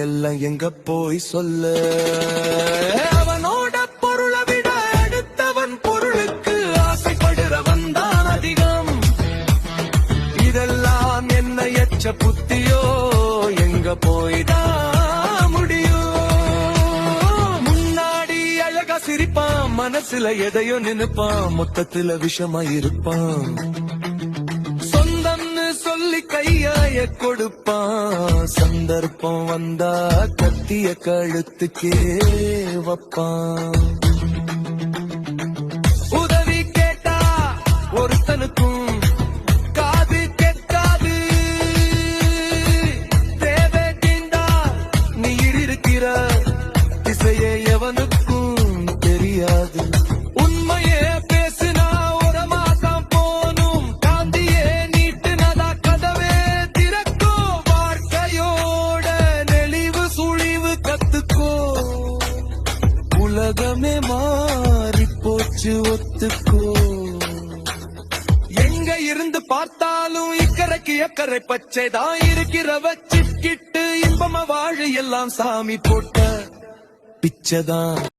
எல்லாம் எங்க போய் சொல்ல. அவனோட பொருளை விட அடுத்தவன் பொருளுக்கு ஆசைப்படுறவன் தான் அதிகம். இதெல்லாம் என்ன எச்ச புத்தியோ, எங்க போய்தான் முடியும். முன்னாடி அழகா சிரிப்பான், மனசுல எதையோ நினைப்பான், மொத்தத்துல விஷமா இருப்பான். சொந்தம்னு சொல்லி கையாய கொடுப்பான், சந்தர்ப்பம் வந்தா கத்திய கழுத்துக்கே வப்பான். உதவி கேட்டா ஒருத்தனுக்கும் காது கேட்காது, தேவை தீண்டா நீ இருக்கிற திசையே எவனுக்கும் தெரியாது. உண்மையே பேசினா ஒரு மாசம் போனும், காந்தியே நீட்டுனதா கதவே திறக்கும். வாழ்க்கையோட நெளிவு சுழிவு கத்துக்கோ, உலகமே மாறி போச்சு ஒத்துக்கோ. எங்க இருந்து பார்த்தாலும் இக்கரைக்கு எக்கரை பச்சைதான் இருக்கிற வச்சுக்கிட்டு இன்பமா வாழ எல்லாம் சாமி போட்ட பிச்சைதான்.